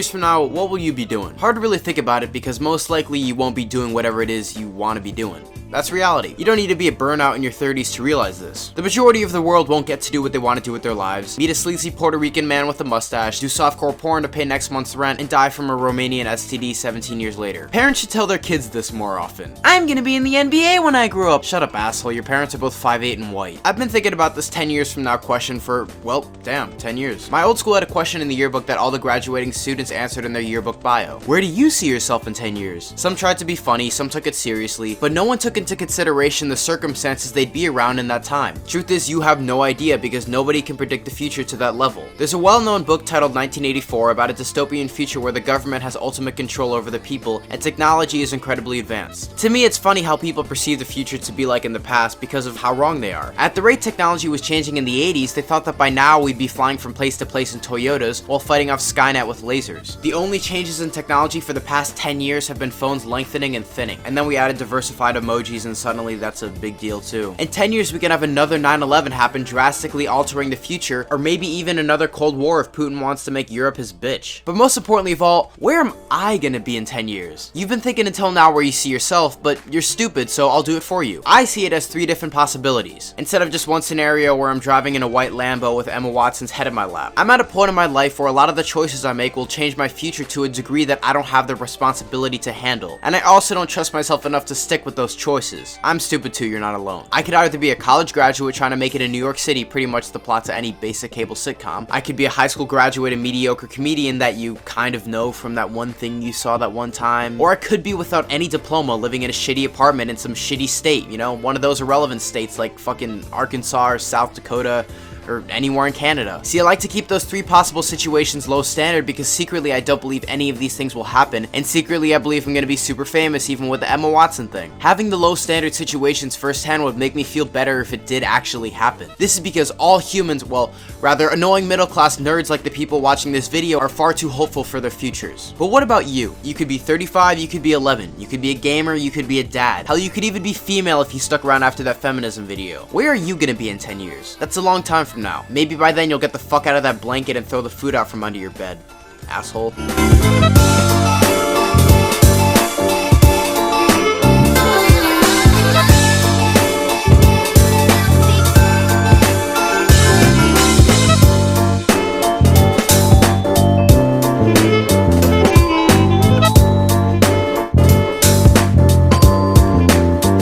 years from now, what will you be doing? Hard to really think about it because most likely you won't be doing whatever it is you want to be doing. That's reality. You don't need to be a burnout in your 30s to realize this. The majority of the world won't get to do what they want to do with their lives, meet a sleazy Puerto Rican man with a mustache, do softcore porn to pay next month's rent, and die from a Romanian STD 17 years later. Parents should tell their kids this more often. I'm gonna be in the NBA when I grow up. Shut up, asshole. Your parents are both 5'8" and white. I've been thinking about this 10 years from now question for, well, damn, 10 years. My old school had a question in the yearbook that all the graduating students answered in their yearbook bio. Where do you see yourself in 10 years? Some tried to be funny, some took it seriously, but no one took into consideration the circumstances they'd be around in that time. Truth is, you have no idea because nobody can predict the future to that level. There's a well-known book titled 1984 about a dystopian future where the government has ultimate control over the people and technology is incredibly advanced. To me, it's funny how people perceive the future to be like in the past because of how wrong they are. At the rate technology was changing in the 80s, they thought that by now we'd be flying from place to place in Toyotas while fighting off Skynet with lasers. The only changes in technology for the past 10 years have been phones lengthening and thinning, and then we added diversified emojis and suddenly that's a big deal too. In 10 years we can have another 9/11 happen, drastically altering the future, or maybe even another Cold War if Putin wants to make Europe his bitch. But most importantly of all, where am I gonna be in 10 years? You've been thinking until now where you see yourself, but you're stupid, so I'll do it for you. I see it as 3 different possibilities, instead of just one scenario where I'm driving in a white Lambo with Emma Watson's head in my lap. I'm at a point in my life where a lot of the choices I make will change my future to a degree that I don't have the responsibility to handle, and I also don't trust myself enough to stick with those choices. I'm stupid too, you're not alone. I could either be a college graduate trying to make it in New York City, pretty much the plot to any basic cable sitcom. I could be a high school graduate and mediocre comedian that you kind of know from that one thing you saw that one time. Or I could be without any diploma living in a shitty apartment in some shitty state, you know, one of those irrelevant states like fucking Arkansas or South Dakota, or anywhere in Canada. See, I like to keep those 3 possible situations low standard because secretly I don't believe any of these things will happen, and secretly I believe I'm gonna be super famous even with the Emma Watson thing. Having the low standard situations firsthand would make me feel better if it did actually happen. This is because all humans, well, rather annoying middle class nerds like the people watching this video, are far too hopeful for their futures. But what about you? You could be 35, you could be 11, you could be a gamer, you could be a dad. Hell, you could even be female if you stuck around after that feminism video. Where are you gonna be in 10 years? That's a long time from now. Maybe by then you'll get the fuck out of that blanket and throw the food out from under your bed. Asshole.